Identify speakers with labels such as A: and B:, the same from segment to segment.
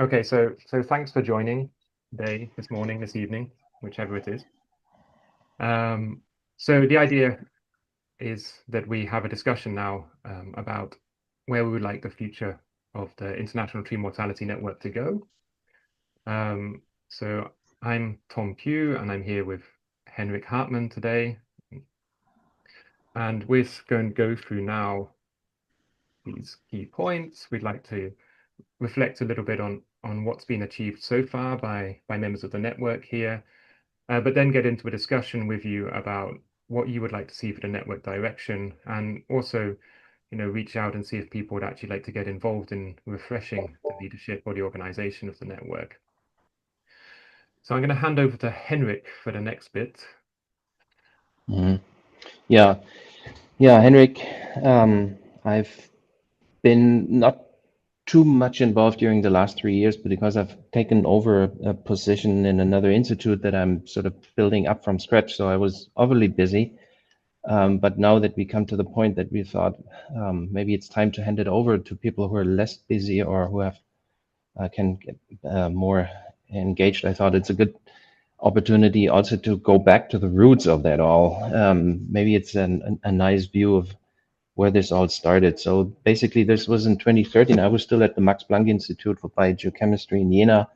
A: Okay, so thanks for joining today, this morning, this evening, whichever it is. Um, so the idea is that we have a discussion now about where we would like the future of the International Tree Mortality Network to go. So I'm Tom Pugh, and I'm here with Henrik Hartmann today, and we're going to go through now these key points. We'd like to reflect a little bit on what's been achieved so far by members of the network here, but then get into a discussion with you about what you would like to see for the network direction, and also, reach out and see if people would actually like to get involved in refreshing the leadership or the organization of the network. So I'm going to hand over to Henrik for the next bit.
B: Mhm. Yeah, yeah, Henrik. I've been not too much involved during the last 3 years, but because I've taken over a position in another institute that I'm sort of building up from scratch, so I was overly busy. But now that we come to the point that we thought maybe it's time to hand it over to people who are less busy or who have can get more engaged, I thought it's a good opportunity also to go back to the roots of that all. Maybe it's a nice view of where this all started. So basically, this was in 2013. I was still at the Max Planck Institute for Biogeochemistry in Jena,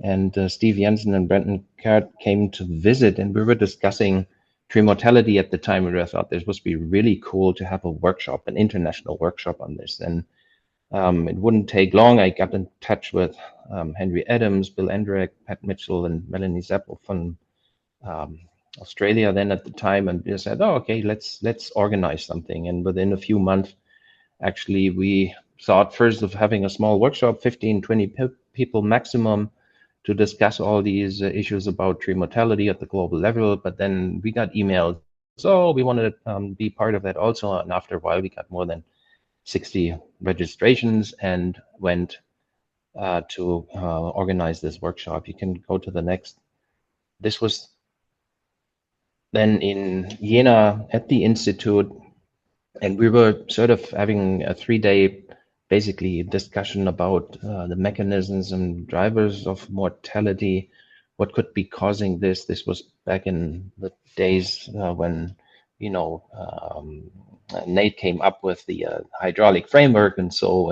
B: and Steve Jensen and Brenton Carrot came to visit, and we were discussing tree mortality at the time, and I thought this would be really cool to have a workshop, an international workshop on this. And it wouldn't take long. I got in touch with Henry Adams, Bill Endrek, Pat Mitchell, and Melanie Zeppel from um, Australia then at the time, and we said, "Oh, okay, let's organize something." And within a few months, actually, we thought first of having a small workshop, 15, 20 people maximum, to discuss all these issues about tree mortality at the global level. But then we got emails, oh, we want to be part of that also. And after a while, we got more than 60 registrations and went to organize this workshop. You can go to the next. This was then in Jena at the Institute, and we were sort of having a 3 day basically discussion about the mechanisms and drivers of mortality, what could be causing this. This was back in the days when, you know, Nate came up with the hydraulic framework and so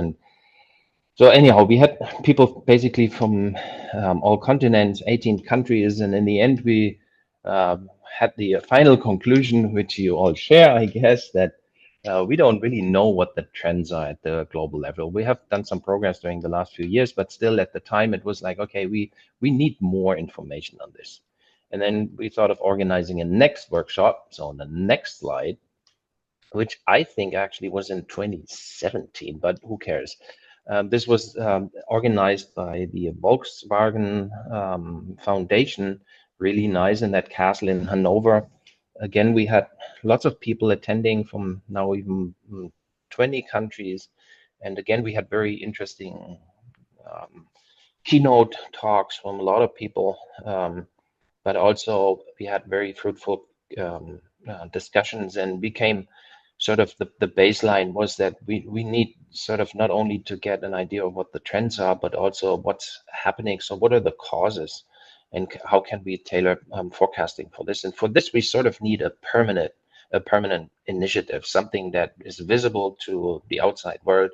B: anyhow, we had people basically from all continents, 18 countries, and in the end, we had the final conclusion, which you all share, I guess, that we don't really know what the trends are at the global level. We have done some progress during the last few years, but still at the time, it was like, okay, we need more information on this. And then we thought of organizing a next workshop. So on the next slide, which I think actually was in 2017, but who cares? This was organized by the Volkswagen Foundation, really nice in that castle in Hanover. Again, we had lots of people attending from now even 20 countries. And again, we had very interesting um, keynote talks from a lot of people, but also we had very fruitful discussions and became sort of the baseline was that we need sort of not only to get an idea of what the trends are, but also what's happening. So what are the causes and how can we tailor forecasting for this? And for this, we sort of need a permanent initiative, something that is visible to the outside world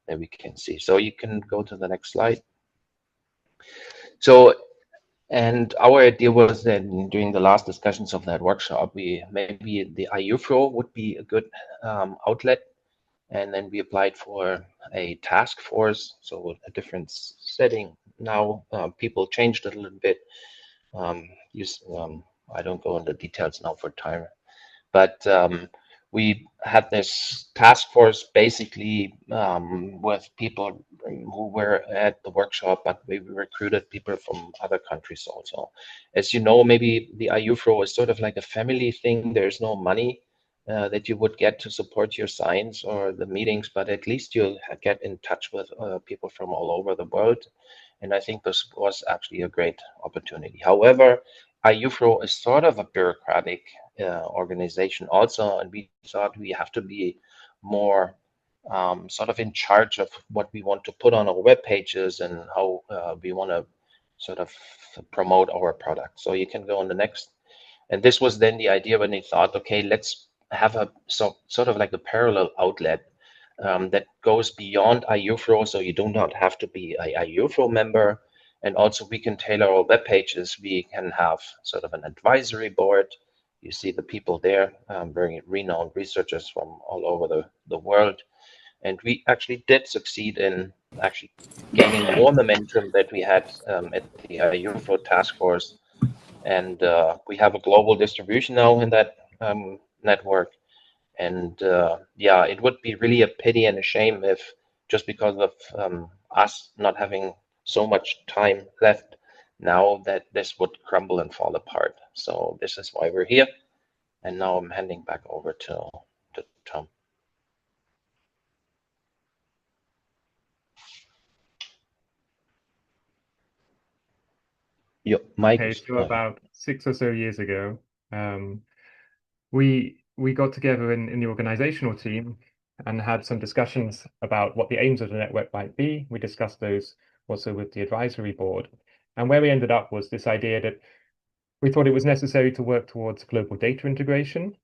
B: that we can see. So you can go to the next slide. So and our idea was that during the last discussions of that workshop, we maybe the IUFRO would be a good outlet. And then we applied for a task force, so a different setting. Now people changed it a little bit. I don't go into details now for time, but we had this task force basically with people who were at the workshop, but we recruited people from other countries also. As you know, maybe the IUFRO is sort of like a family thing. There's no money that you would get to support your science or the meetings, but at least you'll get in touch with people from all over the world. And I think this was actually a great opportunity. However, IUFRO is sort of a bureaucratic organization also, and we thought we have to be more sort of in charge of what we want to put on our web pages and how we want to sort of promote our product. So you can go on the next. And this was then the idea when they thought, okay, let's have a sort of like a parallel outlet that goes beyond IUFRO, so you do not have to be a IUFRO member. And also we can tailor our web pages. We can have sort of an advisory board. You see the people there, very renowned researchers from all over the world. And we actually did succeed in actually gaining more momentum that we had at the IUFRO task force. And we have a global distribution now in that network. And yeah, it would be really a pity and a shame if just because of us not having so much time left now that this would crumble and fall apart. So this is why we're here. And now I'm handing back over to Tom. Your mic
A: Okay,
B: is
A: so about 6 or so years ago, um, we got together in the organizational team and had some discussions about what the aims of the network might be. We discussed those also with the advisory board. And where we ended up was this idea that we thought it was necessary to work towards global data integration.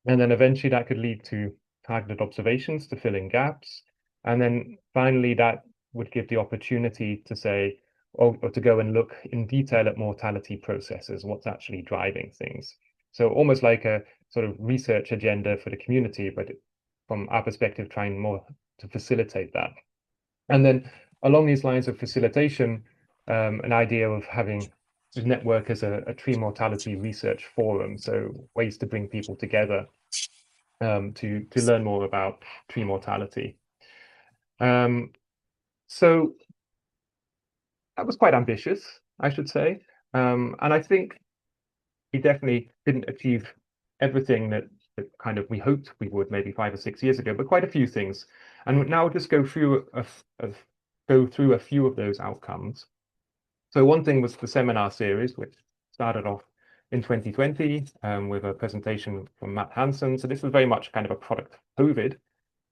A: And then eventually that could lead to targeted observations to fill in gaps. And then finally, that would give the opportunity to say, or to go and look in detail at mortality processes, what's actually driving things. So almost like a sort of research agenda for the community, but from our perspective, trying more to facilitate that. And then along these lines of facilitation, an idea of having the network as a tree mortality research forum, so ways to bring people together to learn more about tree mortality. Um, so that was quite ambitious, I should say. And I think we definitely didn't achieve everything that kind of we hoped we would maybe 5 or 6 years ago, but quite a few things. And now I'll just go through a few of those outcomes. So one thing was the seminar series, which started off in 2020 with a presentation from Matt Hansen. So this was very much kind of a product of COVID.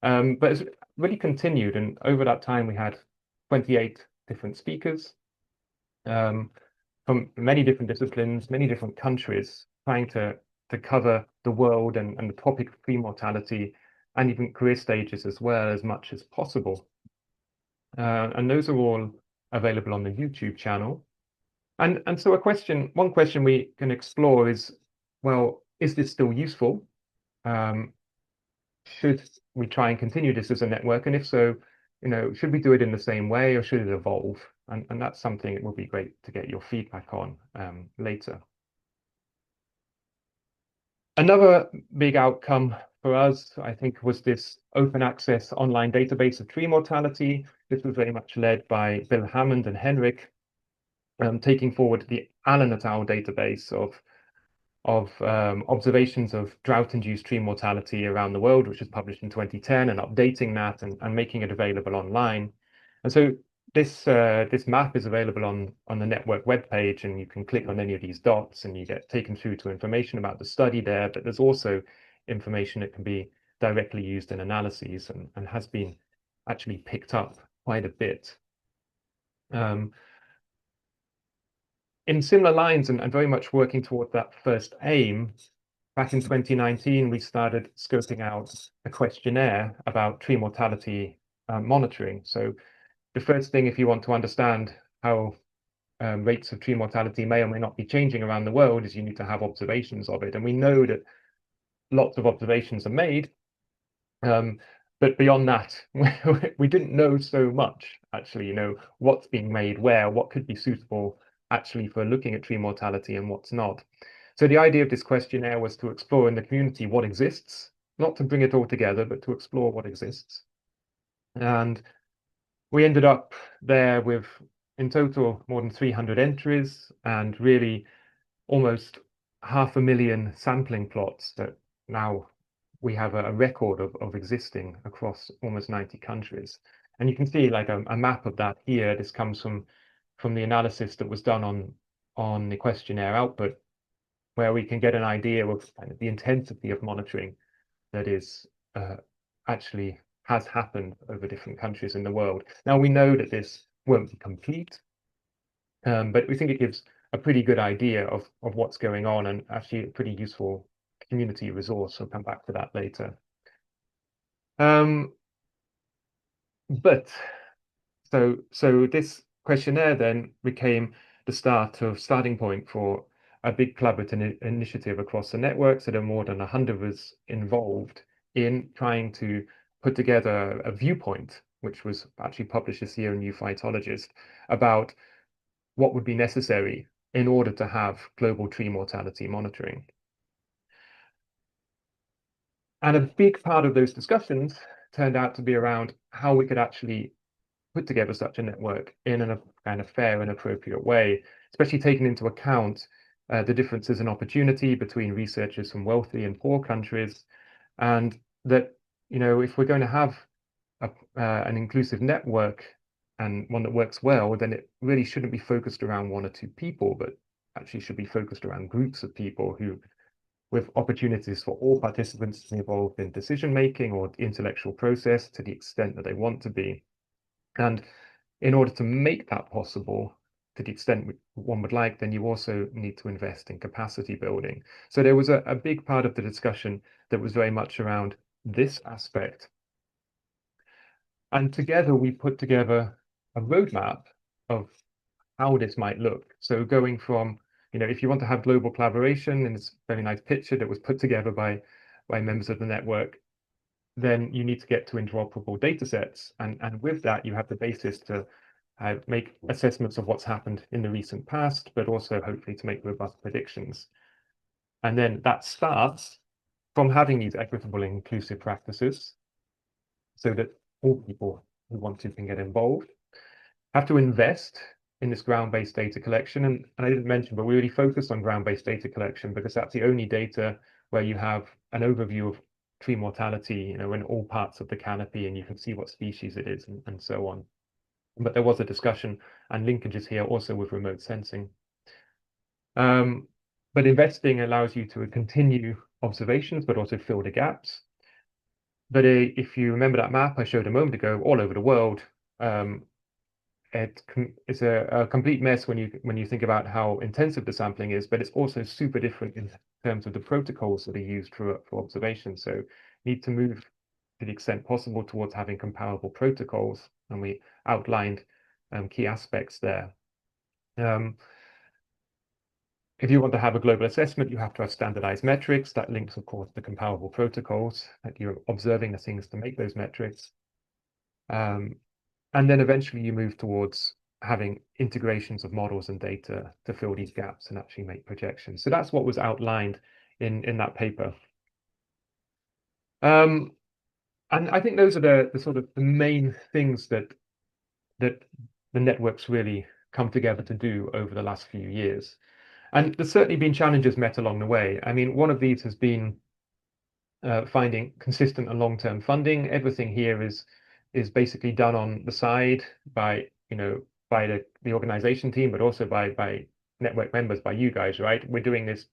A: But it's really continued, and over that time we had 28 different speakers from many different disciplines, many different countries, trying to cover the world and the topic of pre-mortality and even career stages as well as much as possible. And those are all available on the YouTube channel. And so one question we can explore is, well, is this still useful? Um, should we try and continue this as a network? And if so, should we do it in the same way or should it evolve? And that's something it would be great to get your feedback on later. Another big outcome for us, I think, was this open access online database of tree mortality. This was very much led by Bill Hammond and Henrik, taking forward the Allen et al. Database of observations of drought-induced tree mortality around the world, which was published in 2010, and updating that and making it available online. And so this map is available on the network webpage, and you can click on any of these dots and you get taken through to information about the study there, but there's also information that can be directly used in analyses and has been actually picked up quite a bit. In similar lines and very much working toward that first aim, back in 2019, we started scoping out a questionnaire about tree mortality monitoring. So the first thing, if you want to understand how rates of tree mortality may or may not be changing around the world, is you need to have observations of it. And we know that lots of observations are made, but beyond that, we didn't know so much, actually, what's being made where, what could be suitable actually for looking at tree mortality and what's not. So the idea of this questionnaire was to explore in the community what exists, not to bring it all together, but to explore what exists. And we ended up there with, in total, more than 300 entries and really almost 500,000 sampling plots that now we have a record of existing across almost 90 countries. And you can see like a map of that here. This comes from the analysis that was done on the questionnaire output, where we can get an idea of kind of the intensity of monitoring that is actually has happened over different countries in the world. Now we know that this won't be complete, but we think it gives a pretty good idea of what's going on and actually a pretty useful community resource. I'll come back to that later. Um, but so this questionnaire then became the starting point for a big collaborative initiative across the network. So there are more than 100 of us involved in trying to put together a viewpoint, which was actually published this year in New Phytologist, about what would be necessary in order to have global tree mortality monitoring. And a big part of those discussions turned out to be around how we could actually put together such a network in a kind of fair and appropriate way, especially taking into account the differences in opportunity between researchers from wealthy and poor countries, and that, if we're going to have an inclusive network and one that works well, then it really shouldn't be focused around one or two people, but actually should be focused around groups of people who, with opportunities for all participants to be involved in decision making or the intellectual process to the extent that they want to be. And in order to make that possible to the extent one would like, then you also need to invest in capacity building. So there was a big part of the discussion that was very much around this aspect. And together we put together a roadmap of how this might look. So going from, if you want to have global collaboration, and it's a very nice picture that was put together by members of the network, then you need to get to interoperable data sets. And with that, you have the basis to make assessments of what's happened in the recent past, but also hopefully to make robust predictions. And then that starts from having these equitable and inclusive practices so that all people who want to can get involved, have to invest in this ground-based data collection. And I didn't mention, but we really focused on ground-based data collection because that's the only data where you have an overview of tree mortality, in all parts of the canopy, and you can see what species it is and so on. But there was a discussion and linkages here also with remote sensing. But investing allows you to continue observations, but also fill the gaps. But if you remember that map I showed a moment ago, all over the world, it's a complete mess when you think about how intensive the sampling is, but it's also super different in terms of the protocols that are used for observation. So need to move to the extent possible towards having comparable protocols, and we outlined key aspects there. If you want to have a global assessment, you have to have standardized metrics. That links, of course, to comparable protocols, that you're observing the things to make those metrics. And then eventually you move towards having integrations of models and data to fill these gaps and actually make projections. So that's what was outlined in that paper. And I think those are the sort of the main things that the networks really come together to do over the last few years. And there's certainly been challenges met along the way. I mean, one of these has been finding consistent and long-term funding. Everything here is basically done on the side by by the organization team, but also by network members, by you guys, right? We're doing this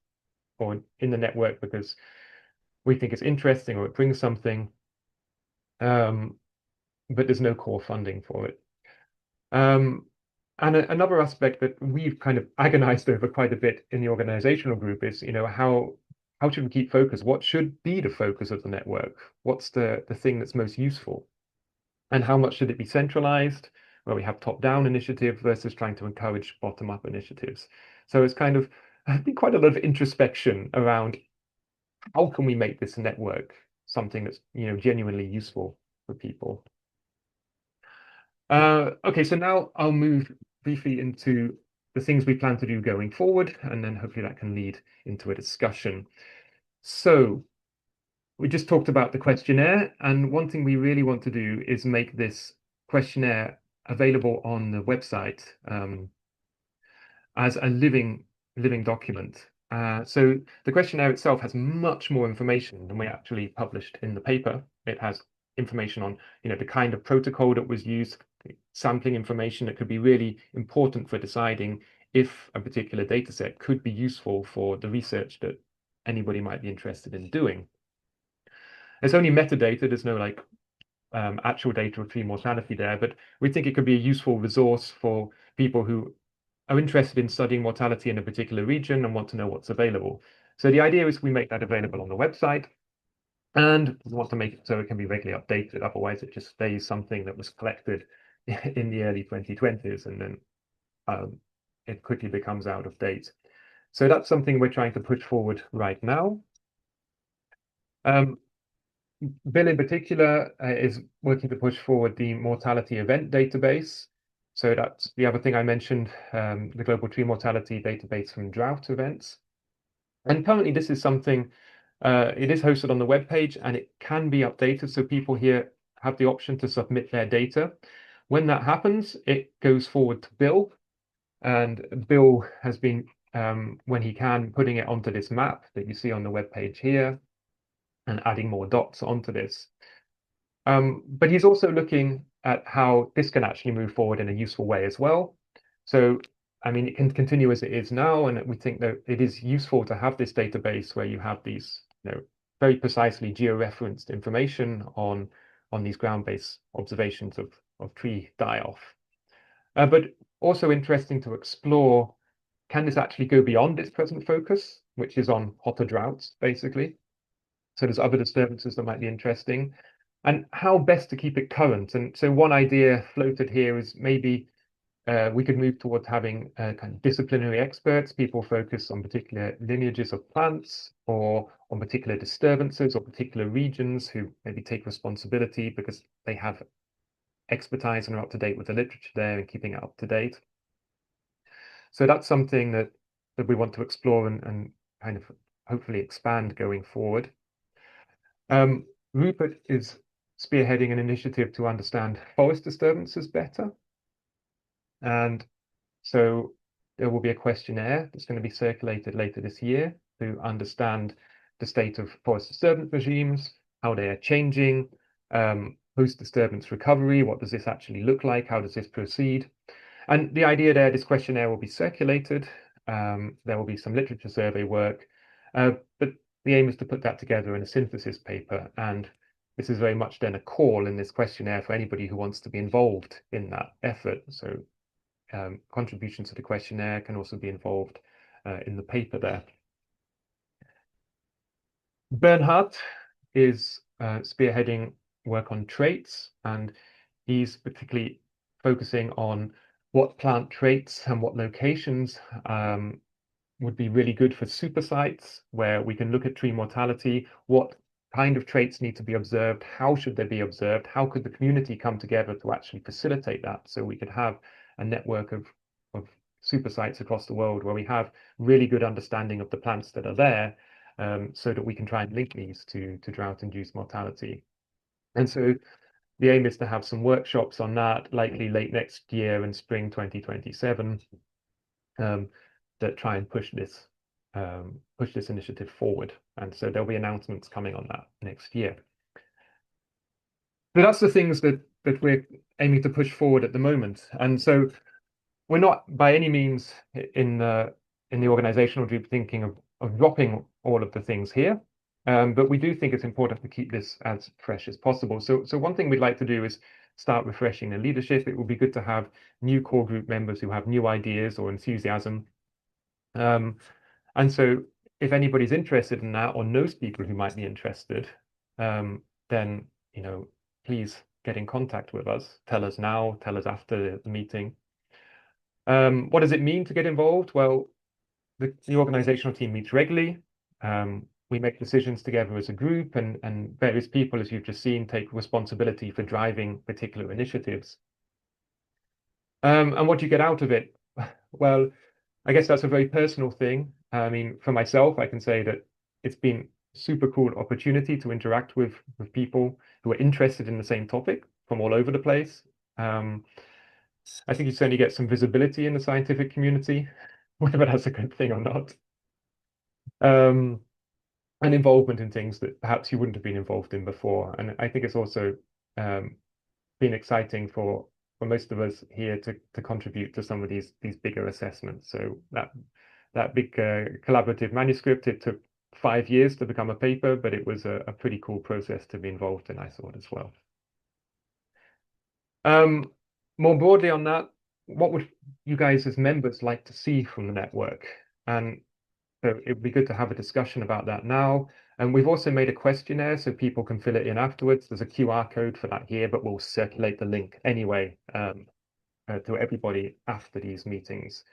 A: or in the network because we think it's interesting or it brings something, but there's no core funding for it. And another aspect that we've kind of agonized over quite a bit in the organizational group is, how should we keep focus? What should be the focus of the network? What's the thing that's most useful? And how much should it be centralized, where we have top-down initiative versus trying to encourage bottom-up initiatives? So it's kind of, I think, quite a lot of introspection around how can we make this network something that's, genuinely useful for people. Okay, so now I'll move briefly into the things we plan to do going forward, and then hopefully that can lead into a discussion. So we just talked about the questionnaire, and one thing we really want to do is make this questionnaire available on the website as a living document. So the questionnaire itself has much more information than we actually published in the paper. It has information on, the kind of protocol that was used, sampling information that could be really important for deciding if a particular data set could be useful for the research that anybody might be interested in doing. It's only metadata. There's no like actual data of tree mortality there, but we think it could be a useful resource for people who are interested in studying mortality in a particular region and want to know what's available. So the idea is we make that available on the website, and we want to make it so it can be regularly updated. Otherwise, it just stays something that was collected in the early 2020s, and then um, it quickly becomes out of date. So that's something we're trying to push forward right now. Um, Bill in particular is working to push forward the mortality event database. So that's the other thing I mentioned, the global tree mortality database from drought events. And currently this is something, it is hosted on the web page and it can be updated. So people here have the option to submit their data. When that happens, it goes forward to Bill, and Bill has been, when he can, putting it onto this map that you see on the web page here and adding more dots onto this. But he's also looking at how this can actually move forward in a useful way as well. So, I mean, it can continue as it is now, and we think that it is useful to have this database where you have these, very precisely geo-referenced information on these ground-based observations of tree die-off. But also interesting to explore, can this actually go beyond its present focus, which is on hotter droughts, basically? So there's other disturbances that might be interesting, and how best to keep it current. And so one idea floated here is maybe we could move towards having kind of disciplinary experts, people focus on particular lineages of plants or on particular disturbances or particular regions who maybe take responsibility because they have expertise and are up to date with the literature there and keeping it up to date. So that's something that we want to explore and kind of hopefully expand going forward. Rupert is spearheading an initiative to understand forest disturbances better. And so there will be a questionnaire that's going to be circulated later this year to understand the state of forest disturbance regimes, how they are changing, post-disturbance recovery, what does this actually look like, how does this proceed? And the idea there, this questionnaire will be circulated. There will be some literature survey work, but the aim is to put that together in a synthesis paper. And this is very much then a call in this questionnaire for anybody who wants to be involved in that effort. So contributions to the questionnaire can also be involved in the paper there. Bernhard is spearheading work on traits, and he's particularly focusing on what plant traits and what locations would be really good for super sites where we can look at tree mortality, what kind of traits need to be observed, how should they be observed, how could the community come together to actually facilitate that so we could have a network of super sites across the world where we have really good understanding of the plants that are there, so that we can try and link these to drought-induced mortality. And so the aim is to have some workshops on that, likely late next year and spring 2027, that try and push this initiative forward. And so there'll be announcements coming on that next year. But that's the things that we're aiming to push forward at the moment. And so we're not by any means in the organizational group thinking of dropping all of the things here. But we do think it's important to keep this as fresh as possible. So one thing we'd like to do is start refreshing the leadership. It would be good to have new core group members who have new ideas or enthusiasm. And so if anybody's interested in that or knows people who might be interested, then, please get in contact with us. Tell us now, tell us after the meeting. What does it mean to get involved? Well, the organizational team meets regularly. We make decisions together as a group, and various people, as you've just seen, take responsibility for driving particular initiatives. And what do you get out of it? Well, I guess that's a very personal thing. I mean, for myself, I can say that it's been a super cool opportunity to interact with people who are interested in the same topic from all over the place. I think you certainly get some visibility in the scientific community, whether that's a good thing or not. Um, and involvement in things that perhaps you wouldn't have been involved in before. And I think it's also um, been exciting for most of us here to contribute to some of these bigger assessments. So that big collaborative manuscript, it took 5 years to become a paper, but it was a pretty cool process to be involved in, I thought as well. Um, More broadly on that, what would you guys as members like to see from the network? And so it would be good to have a discussion about that now. And we've also made a questionnaire so people can fill it in afterwards. There's a QR code for that here, but we'll circulate the link anyway to everybody after these meetings.